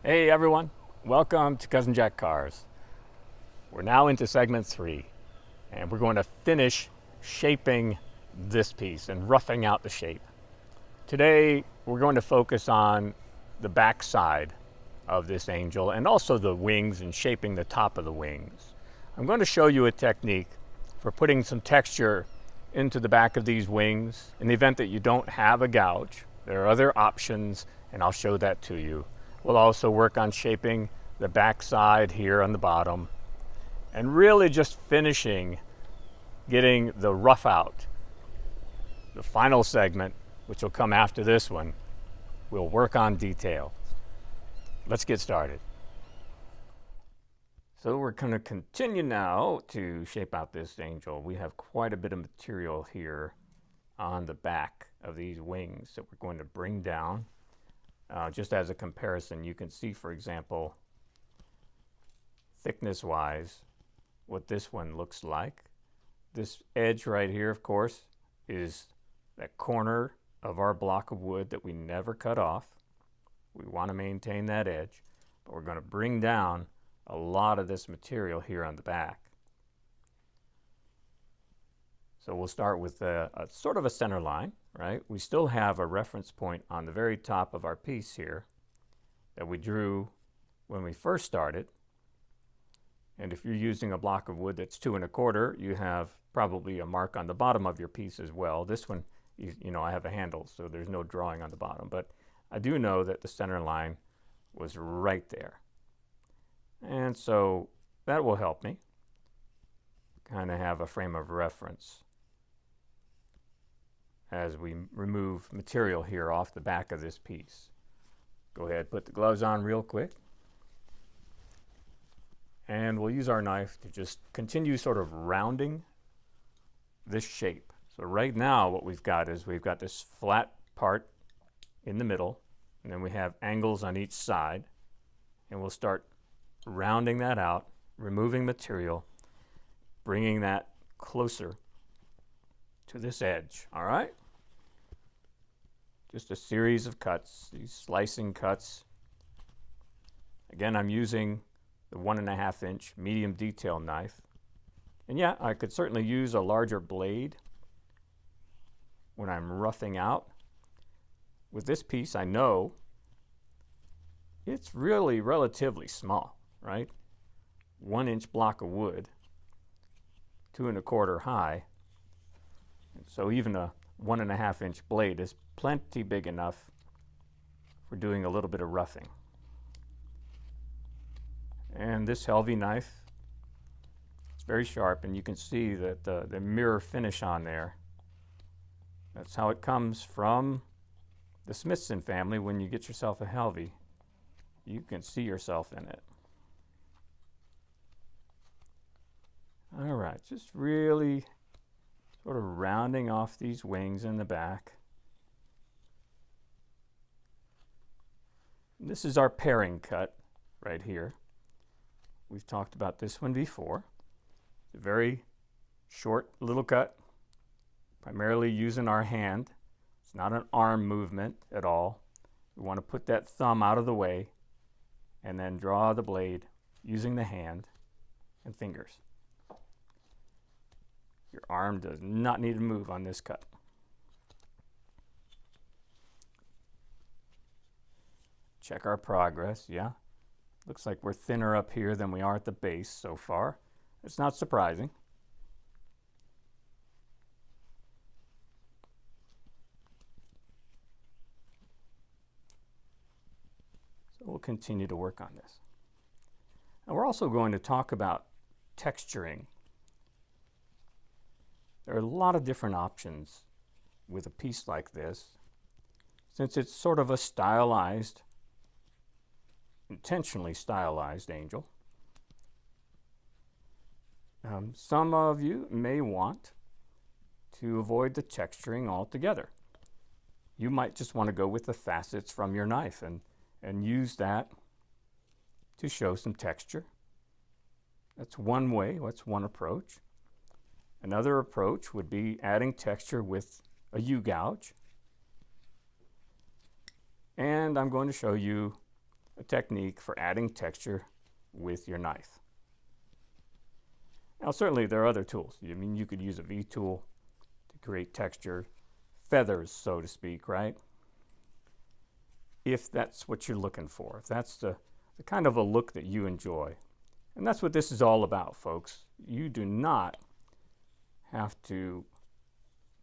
Hey everyone, welcome to Cousin Jack Carves. We're now into segment 3 and we're going to finish shaping this piece and roughing out the shape. Today we're going to focus on the back side of this angel and also the wings and shaping the top of the wings. I'm going to show you a technique for putting some texture into the back of these wings in the event that you don't have a gouge. There are other options and I'll show that to you. We'll also work on shaping the back side here on the bottom and really just finishing getting the rough out. The final segment, which will come after this one, we'll work on detail. Let's get started. So we're going to continue now to shape out this angel. We have quite a bit of material here on the back of these wings that we're going to bring down. Just as a comparison, you can see, for example, thickness-wise, what this one looks like. This edge right here, of course, is that corner of our block of wood that we never cut off. We want to maintain that edge, but we're going to bring down a lot of this material here on the back. So we'll start with a sort of a center line, right? We still have a reference point on the very top of our piece here that we drew when we first started. And if you're using a block of wood that's 2 1/4, you have probably a mark on the bottom of your piece as well. This one, you know, I have a handle, so there's no drawing on the bottom, but I do know that the center line was right there. And so that will help me kind of have a frame of reference as we remove material here off the back of this piece. Go ahead, put the gloves on real quick. And we'll use our knife to just continue sort of rounding this shape. So right now what we've got is we've got this flat part in the middle, and then we have angles on each side. And we'll start rounding that out, removing material, bringing that closer to this edge, all right? Just a series of cuts, these slicing cuts. Again, I'm using the 1.5 inch medium detail knife. And yeah, I could certainly use a larger blade when I'm roughing out. With this piece, I know it's really relatively small, right? 1 inch block of wood, 2 1/4 high. And so even a 1.5 inch blade is plenty big enough for doing a little bit of roughing. And this Helvy knife, it's very sharp, and you can see that the mirror finish on there. That's how it comes from the Smithson family. When you get yourself a Helvy, you can see yourself in it. All right, just really sort of rounding off these wings in the back. This is our pairing cut right here. We've talked about this one before. It's a very short little cut, primarily using our hand. It's not an arm movement at all. We want to put that thumb out of the way and then draw the blade using the hand and fingers. Your arm does not need to move on this cut. Check our progress, yeah. Looks like we're thinner up here than we are at the base so far. It's not surprising. So we'll continue to work on this. And we're also going to talk about texturing. There are a lot of different options with a piece like this, since it's sort of a stylized, intentionally stylized angel. Some of you may want to avoid the texturing altogether. You might just want to go with the facets from your knife and use that to show some texture. That's one way, that's one approach. Another approach would be adding texture with a U-gouge. And I'm going to show you a technique for adding texture with your knife. Now certainly there are other tools. I mean, you could use a V tool to create texture, feathers, so to speak, right? If that's what you're looking for, if that's the kind of a look that you enjoy. And that's what this is all about, folks. You do not have to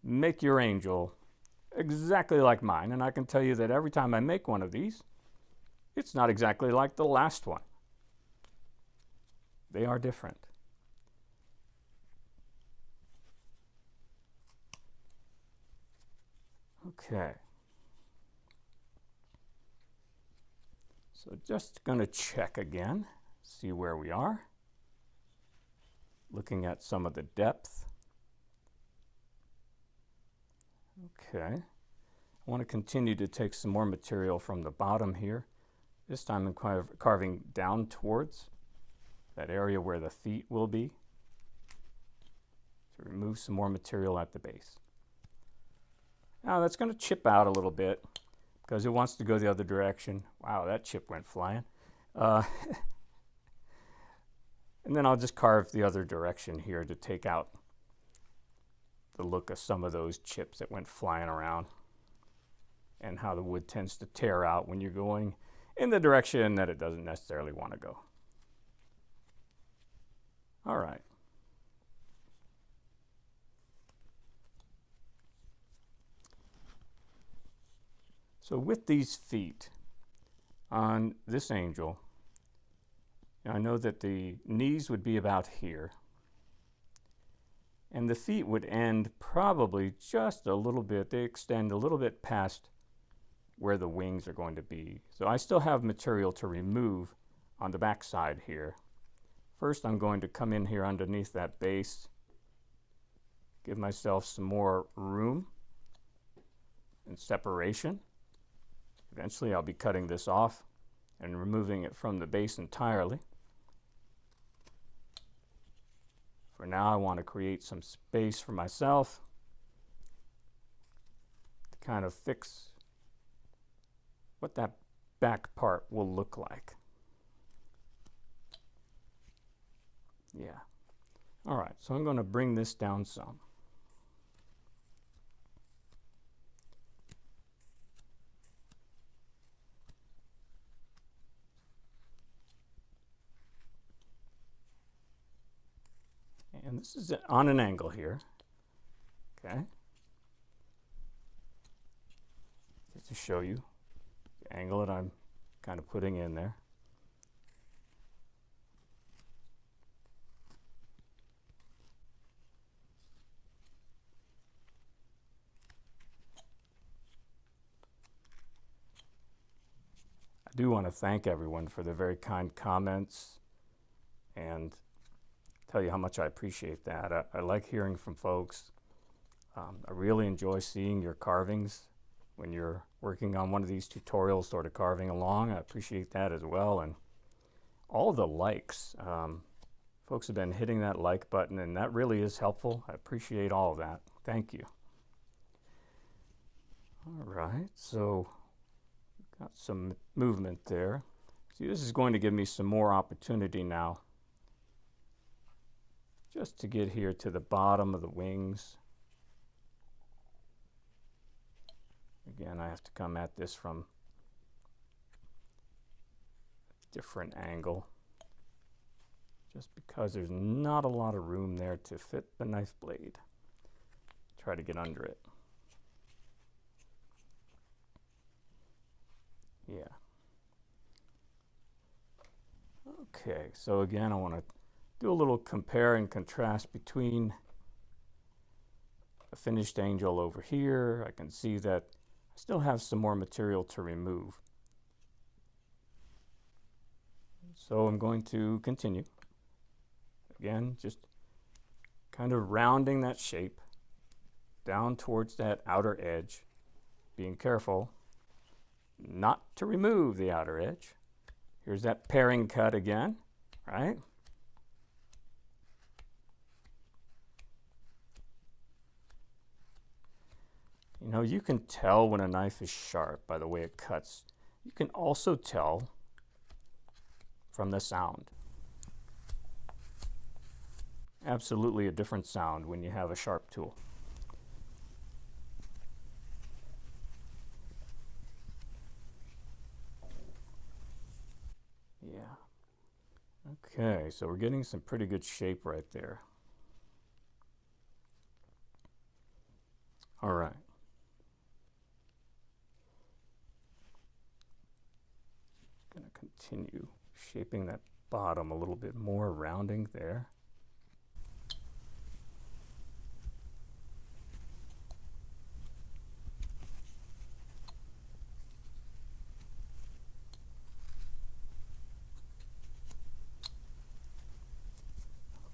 make your angel exactly like mine. And I can tell you that every time I make one of these, it's not exactly like the last one. They are different. Okay. So just going to check again, see where we are. Looking at some of the depth. Okay. I want to continue to take some more material from the bottom here. This time I'm carving down towards that area where the feet will be, to remove some more material at the base. Now that's going to chip out a little bit because it wants to go the other direction. Wow, that chip went flying. And then I'll just carve the other direction here to take out the look of some of those chips that went flying around and how the wood tends to tear out when you're going in the direction that it doesn't necessarily want to go. All right. So with these feet on this angel, I know that the knees would be about here, and the feet would end probably just a little bit. They extend a little bit past where the wings are going to be. So I still have material to remove on the back side here. First, I'm going to come in here underneath that base, give myself some more room and separation. Eventually, I'll be cutting this off and removing it from the base entirely. For now, I want to create some space for myself to kind of fix what that back part will look like. Yeah. All right, so I'm going to bring this down some. And this is on an angle here, okay? Just to show you the angle that I'm kind of putting in there. I do want to thank everyone for their very kind comments and tell you how much I appreciate that. I like hearing from folks. I really enjoy seeing your carvings when you're working on one of these tutorials, sort of carving along. I appreciate that as well. And all the likes. Folks have been hitting that like button, and that really is helpful. I appreciate all of that. Thank you. All right, so got some movement there. See, this is going to give me some more opportunity now just to get here to the bottom of the wings. Again, I have to come at this from a different angle just because there's not a lot of room there to fit the knife blade. Try to get under it. Yeah. Okay, so again, I want to do a little compare and contrast between a finished angel over here. I can see that I still have some more material to remove. So I'm going to continue. Again, just kind of rounding that shape down towards that outer edge, being careful not to remove the outer edge. Here's that paring cut again, right? You know, you can tell when a knife is sharp by the way it cuts. You can also tell from the sound. Absolutely a different sound when you have a sharp tool. Yeah. Okay, so we're getting some pretty good shape right there. All right. Going to continue shaping that bottom a little bit more, rounding there.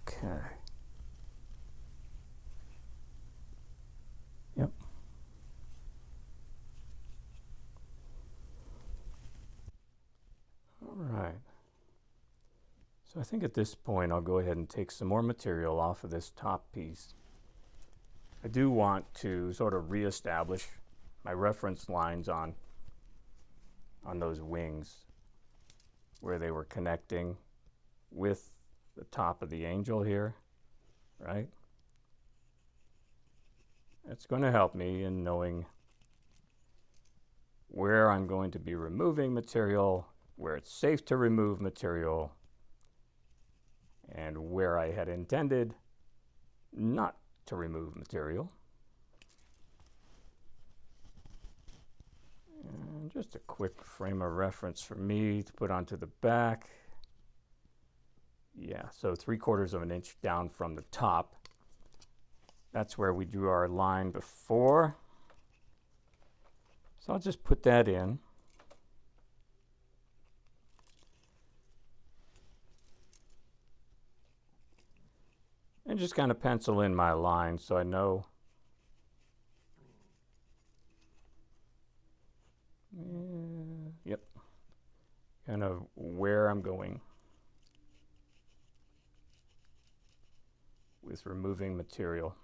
Okay. Yep. All right. So I think at this point I'll go ahead and take some more material off of this top piece. I do want to sort of reestablish my reference lines on those wings where they were connecting with the top of the angel here, right? It's going to help me in knowing where I'm going to be removing material, where it's safe to remove material, and where I had intended not to remove material. And just a quick frame of reference for me to put onto the back. Yeah, so 3/4 of an inch down from the top. That's where we drew our line before. So I'll just put that in. And just kind of pencil in my line so I know. Yep. Kind of where I'm going with removing material.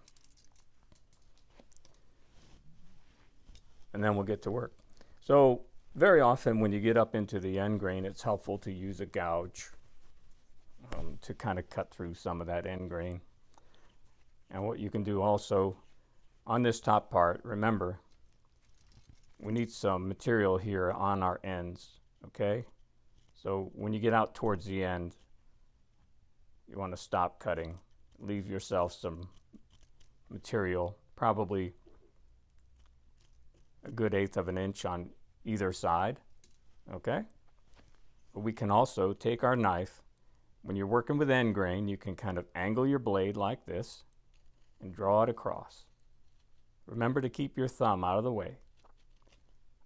And then we'll get to work. So very often when you get up into the end grain, it's helpful to use a gouge to kind of cut through some of that end grain. And what you can do also on this top part, remember, we need some material here on our ends, okay? So when you get out towards the end, you want to stop cutting. Leave yourself some material, probably a good 1/8 of an inch on either side, okay? But we can also take our knife. When you're working with end grain, you can kind of angle your blade like this and draw it across. Remember to keep your thumb out of the way,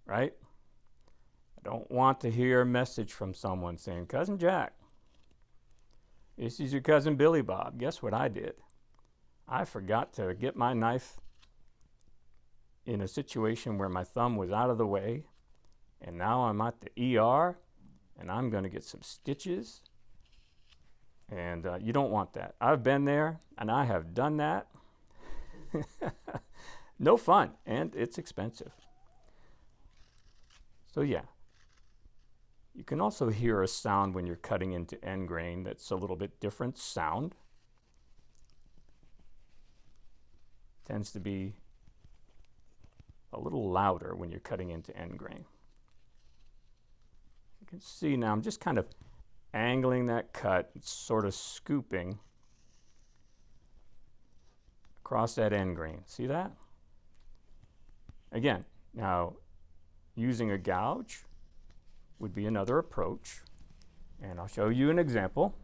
right? I don't want to hear a message from someone saying, "Cousin Jack, this is your cousin Billy Bob. Guess what I did? I forgot to get my knife in a situation where my thumb was out of the way, and now I'm at the ER, and I'm going to get some stitches." And you don't want that. I've been there, and I have done that. No fun, and it's expensive. So yeah, you can also hear a sound when you're cutting into end grain that's a little bit different sound. Tends to be a little louder when you're cutting into end grain. You can see now I'm just kind of angling that cut, sort of scooping across that end grain. See that? Again, now using a gouge would be another approach, and I'll show you an example.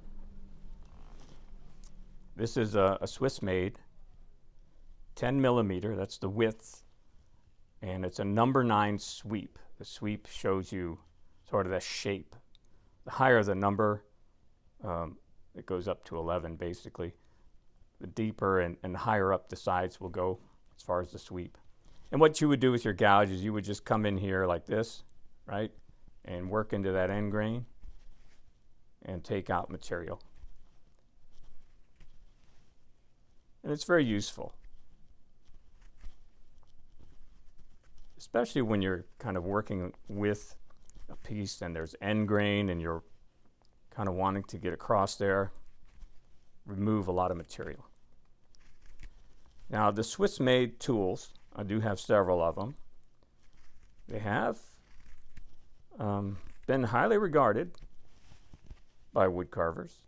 This is a Swiss made 10 millimeter, that's the width, and it's a number 9 sweep. The sweep shows you sort of the shape. The higher the number, it goes up to 11 basically. The deeper and higher up the sides will go as far as the sweep. And what you would do with your gouge is you would just come in here like this, right? And work into that end grain and take out material. And it's very useful, especially when you're kind of working with a piece and there's end grain and you're kind of wanting to get across there, remove a lot of material. Now the Swiss made tools, I do have several of them. They have been highly regarded by wood carvers.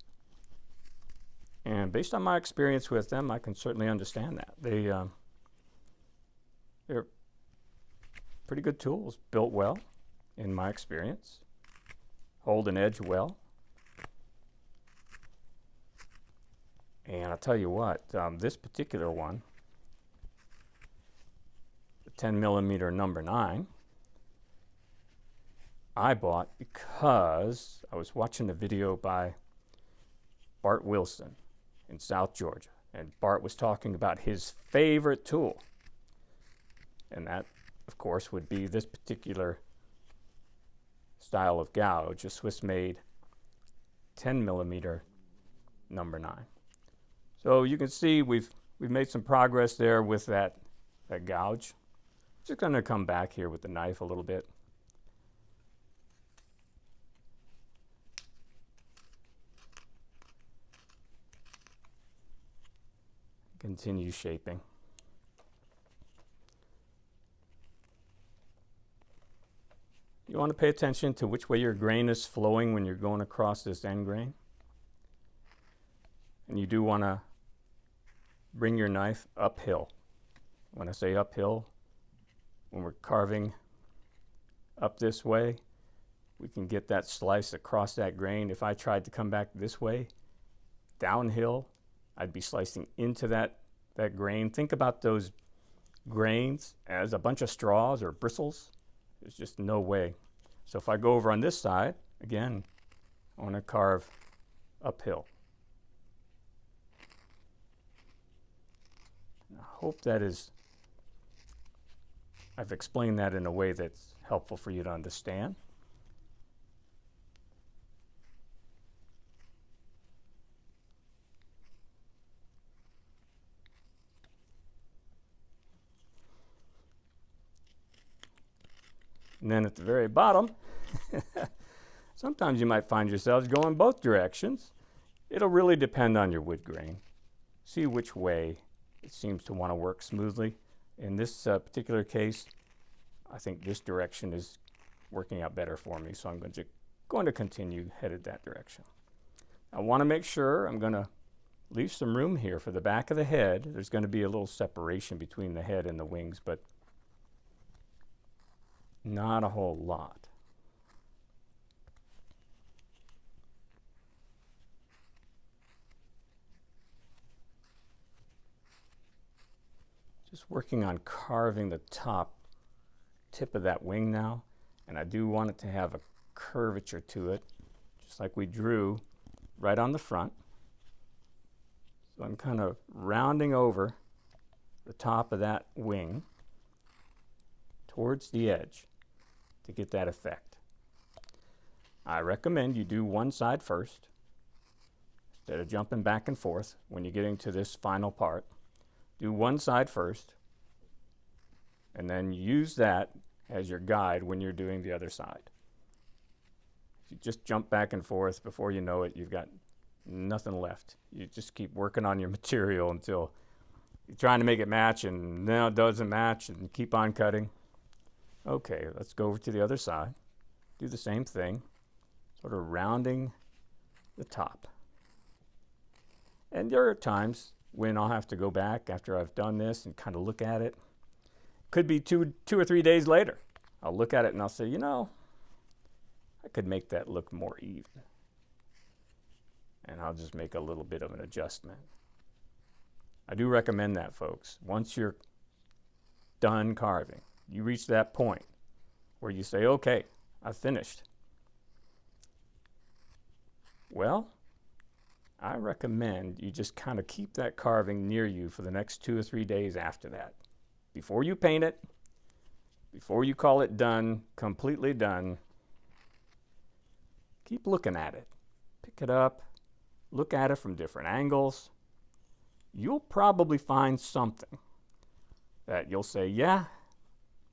And based on my experience with them, I can certainly understand that. They're pretty good tools, built well, in my experience. Hold an edge well. And I'll tell you what, this particular one, the 10mm number 9, I bought because I was watching a video by Bart Wilson in South Georgia, and Bart was talking about his favorite tool, and that of course would be this particular style of gouge, a Swiss made 10mm number 9. So you can see we've made some progress there with that gouge. Just going to come back here with the knife a little bit. Continue shaping. You want to pay attention to which way your grain is flowing when you're going across this end grain. And you do want to bring your knife uphill. When I say uphill, when we're carving up this way, we can get that slice across that grain. If I tried to come back this way, downhill, I'd be slicing into that grain. Think about those grains as a bunch of straws or bristles. There's just no way. So if I go over on this side, again, I want to carve uphill. I hope that is, I've explained that in a way that's helpful for you to understand. And then at the very bottom, sometimes you might find yourselves going both directions. It'll really depend on your wood grain. See which way it seems to want to work smoothly. In this particular case, I think this direction is working out better for me, so I'm going to continue headed that direction. I want to make sure I'm going to leave some room here for the back of the head. There's going to be a little separation between the head and the wings, but not a whole lot. Just working on carving the top tip of that wing now, and I do want it to have a curvature to it, just like we drew right on the front. So I'm kind of rounding over the top of that wing towards the edge to get that effect. I recommend you do one side first instead of jumping back and forth when you're getting to this final part. Do one side first and then use that as your guide when you're doing the other side. If you just jump back and forth, before you know it, you've got nothing left. You just keep working on your material until you're trying to make it match and now it doesn't match, and keep on cutting. Okay, let's go over to the other side. Do the same thing, sort of rounding the top. And there are times when I'll have to go back after I've done this and kind of look at it. Could be two or 3 days later. I'll look at it and I'll say, you know, I could make that look more even. And I'll just make a little bit of an adjustment. I do recommend that, folks. Once you're done carving, you reach that point where you say, okay, I've finished. Well, I recommend you just kind of keep that carving near you for the next 2 or 3 days after that. Before you paint it, before you call it done, completely done, keep looking at it. Pick it up, look at it from different angles. You'll probably find something that you'll say, yeah,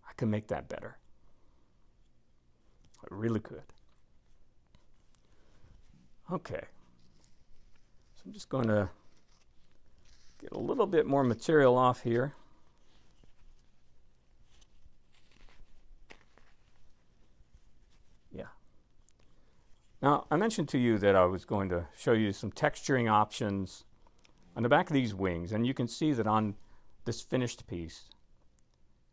I can make that better. I really could. Okay, so I'm just going to get a little bit more material off here. Yeah. Now, I mentioned to you that I was going to show you some texturing options on the back of these wings, and you can see that on this finished piece,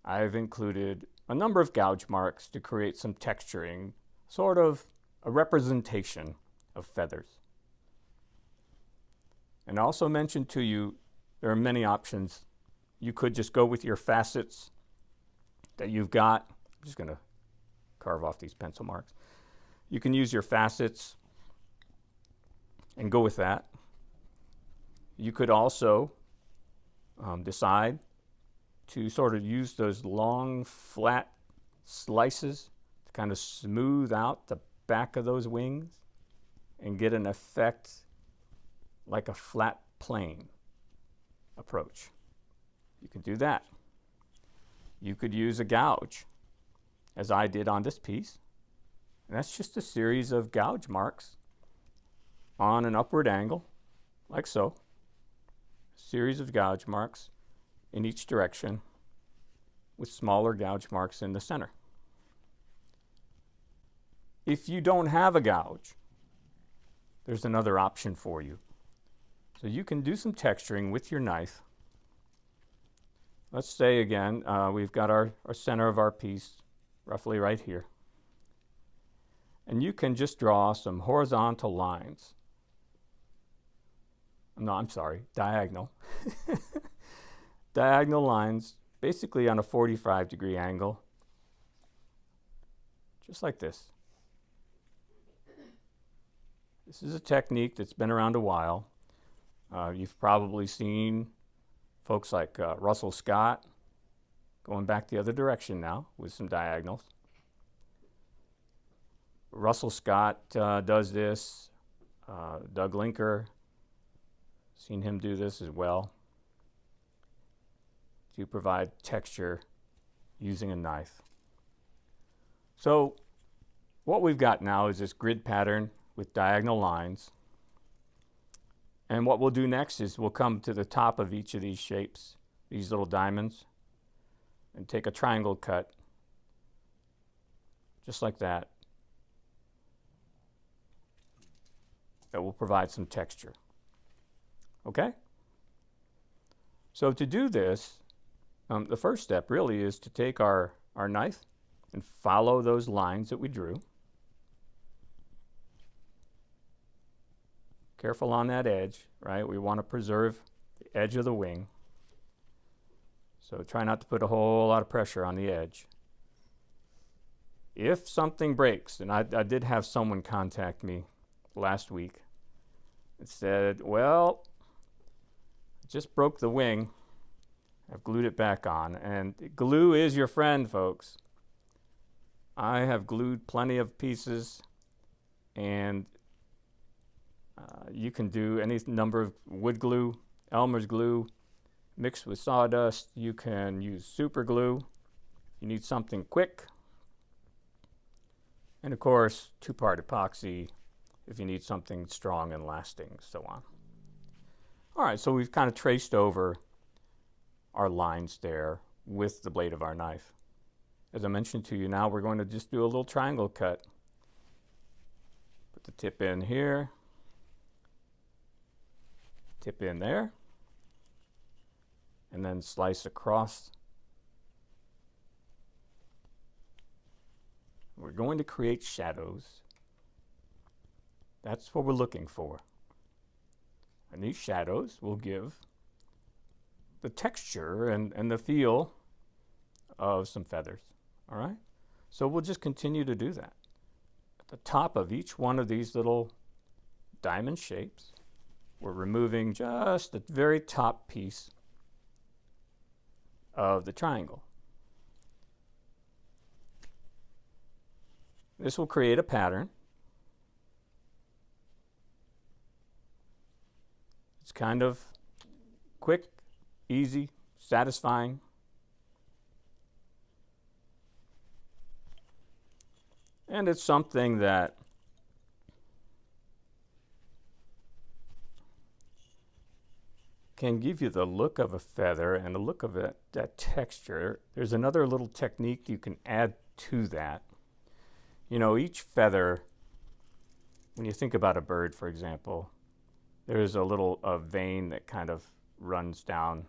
I've included a number of gouge marks to create some texturing, sort of a representation of feathers. And I also mentioned to you there are many options. You could just go with your facets that you've got. I'm just going to carve off these pencil marks. You can use your facets and go with that. You could also decide to sort of use those long, flat slices to kind of smooth out the back of those wings and get an effect like a flat plane approach. You could do that. You could use a gouge, as I did on this piece. And that's just a series of gouge marks on an upward angle, like so. A series of gouge marks in each direction with smaller gouge marks in the center. If you don't have a gouge, there's another option for you. So you can do some texturing with your knife. Let's say again, we've got our center of our piece roughly right here. And you can just draw some horizontal lines. No, I'm sorry, diagonal. Diagonal lines, basically on a 45-degree angle, just like this. This is a technique that's been around a while. You've probably seen folks like Russell Scott going back the other direction now with some diagonals. Russell Scott does this. Doug Linker, seen him do this as well, to provide texture using a knife. So what we've got now is this grid pattern with diagonal lines. And what we'll do next is we'll come to the top of each of these shapes, these little diamonds, and take a triangle cut, just like that. That will provide some texture. Okay? So to do this, the first step really is to take our knife and follow those lines that we drew. Careful on that edge, right? We want to preserve the edge of the wing. So try not to put a whole lot of pressure on the edge. If something breaks, and I did have someone contact me last week and said, well, I just broke the wing. I've glued it back on. And glue is your friend, folks. I have glued plenty of pieces, and you can do any number of wood glue, Elmer's glue, mixed with sawdust. You can use super glue. You need something quick. And of course, two-part epoxy if you need something strong and lasting, so on. All right, so we've kind of traced over our lines there with the blade of our knife. As I mentioned to you, now we're going to just do a little triangle cut. Put the tip in here, tip in there, and then slice across. We're going to create shadows. That's what we're looking for. And these shadows will give the texture and the feel of some feathers. All right? So we'll just continue to do that. At the top of each one of these little diamond shapes, we're removing just the very top piece of the triangle. This will create a pattern. It's kind of quick, easy, satisfying. And it's something that can give you the look of a feather and the look of that texture. There's another little technique you can add to that. You know, each feather, when you think about a bird, for example, there's a little vein that kind of runs down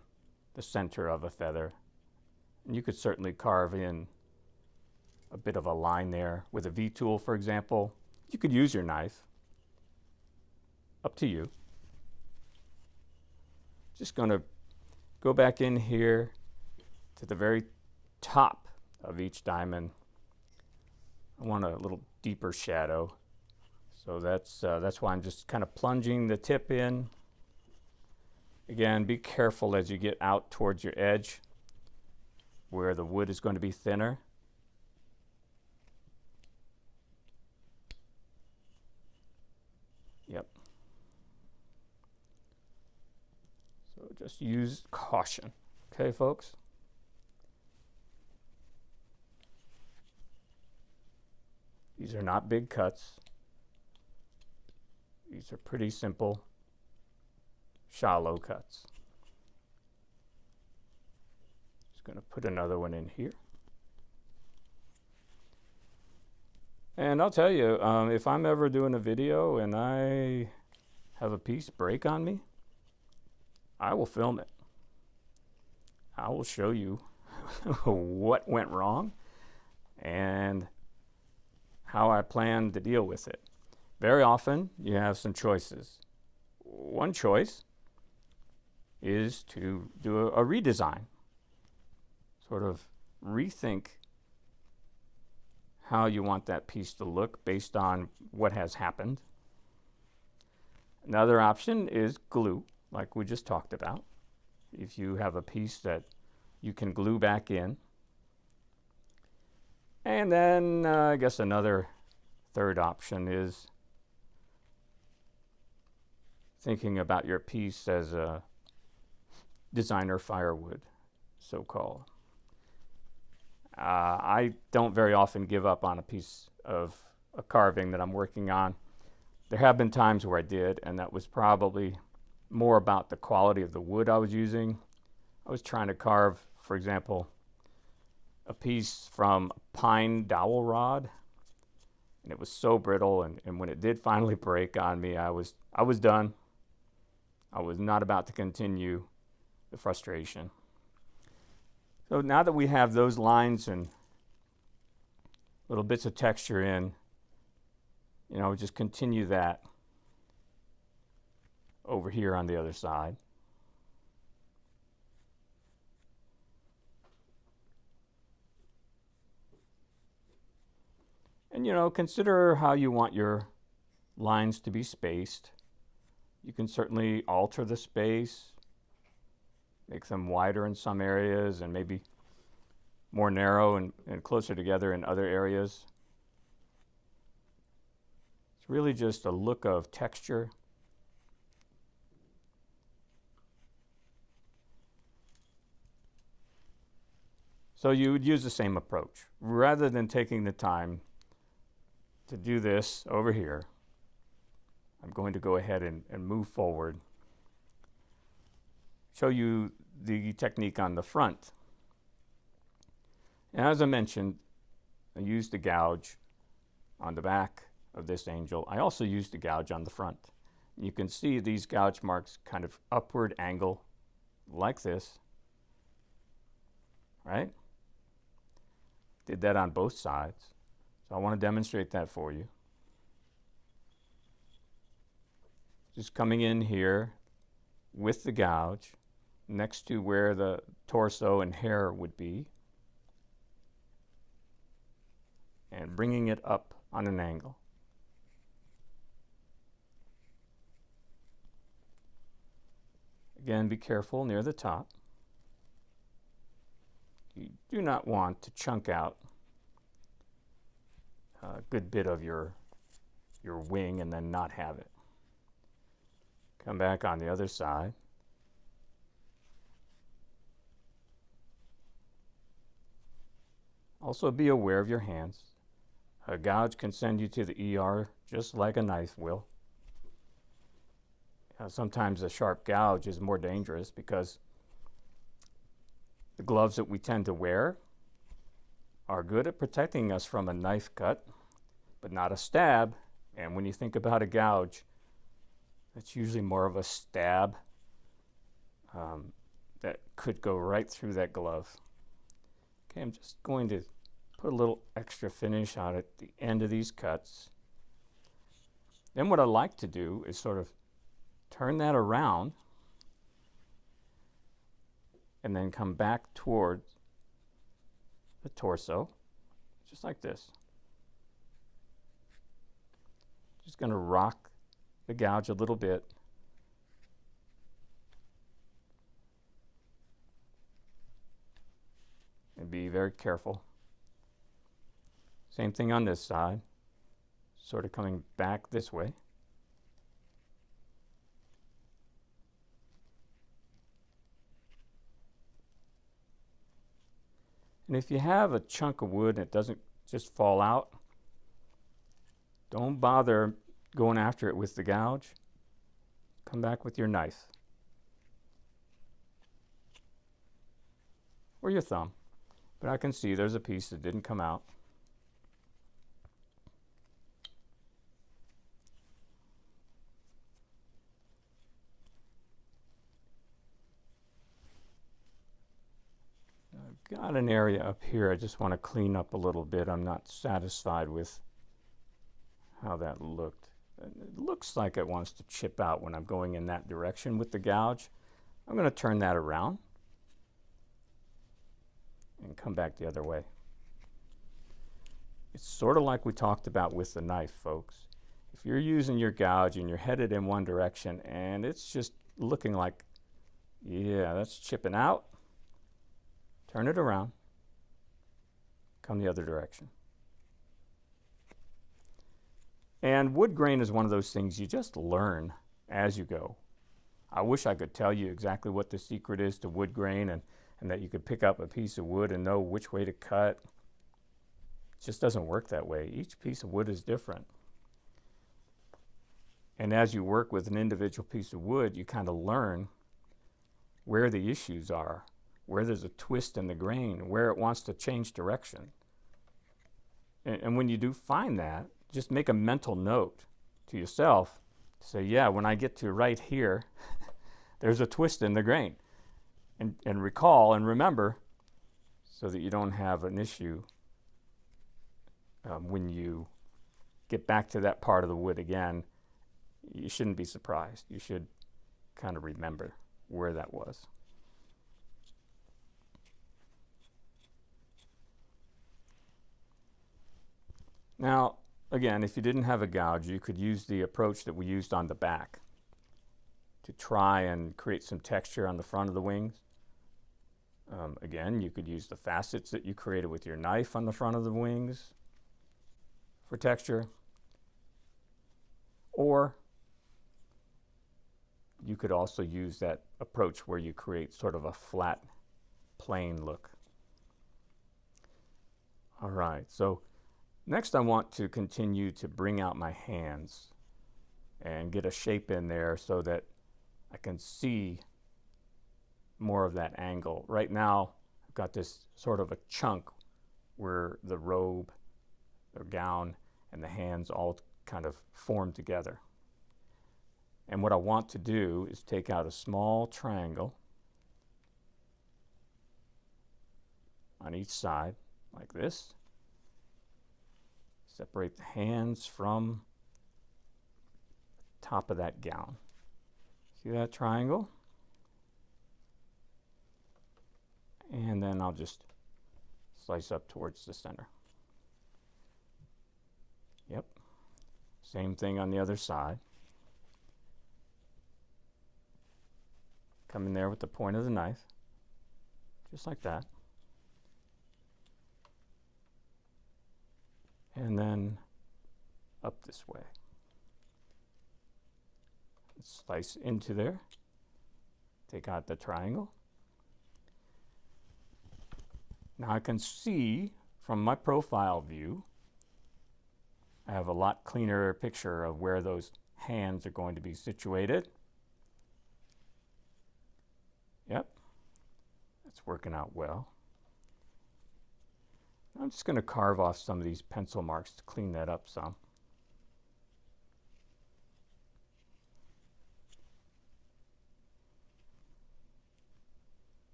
the center of a feather. And you could certainly carve in a bit of a line there with a V-tool, for example. You could use your knife. Up to you. Just going to go back in here to the very top of each diamond. I want a little deeper shadow. So that's why I'm just kind of plunging the tip in. Again, be careful as you get out towards your edge where the wood is going to be thinner. Yep. So just use caution. Okay, folks? These are not big cuts. These are pretty simple, shallow cuts. Just going to put another one in here. And I'll tell you, if I'm ever doing a video and I have a piece break on me, I will film it. I will show you what went wrong and how I plan to deal with it. Very often, you have some choices. One choice is to do a redesign, sort of rethink how you want that piece to look based on what has happened. Another option is glue, like we just talked about. If you have a piece that you can glue back in. And then I guess another third option is thinking about your piece as a designer firewood, so-called. I don't very often give up on a piece of a carving that I'm working on. There have been times where I did, and that was probably more about the quality of the wood I was using. I was trying to carve, for example, a piece from pine dowel rod, and it was so brittle, and when it did finally break on me, I was done. I was not about to continue the frustration. So now that we have those lines and little bits of texture in, you know, just continue that over here on the other side. And, you know, consider how you want your lines to be spaced. You can certainly alter the space, make them wider in some areas and maybe more narrow and closer together in other areas. It's really just a look of texture. So you would use the same approach. Rather than taking the time to do this over here, I'm going to go ahead and move forward. Show you the technique on the front. And as I mentioned, I used the gouge on the back of this angel. I also used the gouge on the front. You can see these gouge marks kind of upward angle like this, right? Did that on both sides. So I want to demonstrate that for you. Just coming in here with the gouge next to where the torso and hair would be, and bringing it up on an angle. Again, be careful near the top. You do not want to chunk out a good bit of your wing and then not have it. Come back on the other side. Also be aware of your hands. A gouge can send you to the ER just like a knife will. sometimes a sharp gouge is more dangerous because the gloves that we tend to wear are good at protecting us from a knife cut, but not a stab. And when you think about a gouge, it's usually more of a stab that could go right through that glove. Okay, I'm just going to put a little extra finish on at the end of these cuts. Then what I like to do is sort of turn that around and then come back toward the torso, just like this. Just going to rock the gouge a little bit. And be very careful. Same thing on this side, sort of coming back this way. And if you have a chunk of wood and it doesn't just fall out, don't bother going after it with the gouge. Come back with your knife or your thumb. But I can see there's a piece that didn't come out. I've got an area up here I just want to clean up a little bit. I'm not satisfied with how that looked. It looks like it wants to chip out when I'm going in that direction with the gouge. I'm going to turn that around and come back the other way. It's sort of like we talked about with the knife, folks. If you're using your gouge and you're headed in one direction and it's just looking like, yeah, that's chipping out, turn it around, come the other direction. And wood grain is one of those things you just learn as you go. I wish I could tell you exactly what the secret is to wood grain and that you could pick up a piece of wood and know which way to cut. It just doesn't work that way. Each piece of wood is different. And as you work with an individual piece of wood, you kind of learn where the issues are, where there's a twist in the grain, where it wants to change direction. And when you do find that, just make a mental note to yourself. Say, yeah, when I get to right here, there's a twist in the grain. And recall and remember so that you don't have an issue when you get back to that part of the wood again. You shouldn't be surprised. You should kind of remember where that was. Now, again, if you didn't have a gouge, you could use the approach that we used on the back to try and create some texture on the front of the wings. Again, you could use the facets that you created with your knife on the front of the wings for texture. Or you could also use that approach where you create sort of a flat, plain look. All right, so next I want to continue to bring out my hands and get a shape in there so that I can see more of that angle. Right now, I've got this sort of a chunk where the robe, the gown, and the hands all kind of form together. And what I want to do is take out a small triangle on each side, like this. Separate the hands from the top of that gown. See that triangle? And then I'll just slice up towards the center. Yep. Same thing on the other side. Come in there with the point of the knife, just like that. And then up this way. Slice into there. Take out the triangle. Now I can see from my profile view, I have a lot clearer picture of where those hands are going to be situated. Yep, that's working out well. I'm just going to carve off some of these pencil marks to clean that up some.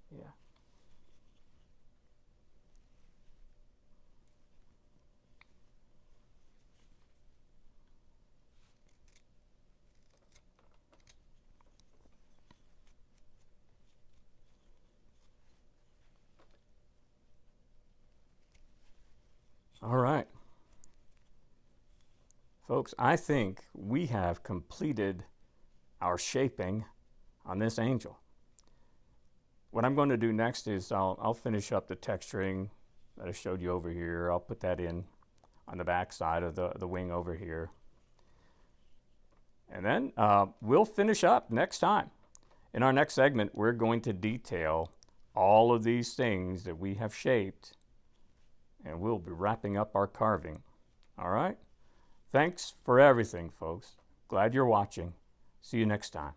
Yeah. All right. Folks, I think we have completed our shaping on this angel. What I'm going to do next is I'll finish up the texturing that I showed you over here. I'll put that in on the back side of the wing over here. And then we'll finish up next time. In our next segment, we're going to detail all of these things that we have shaped, and we'll be wrapping up our carving. All right? Thanks for everything, folks. Glad you're watching. See you next time.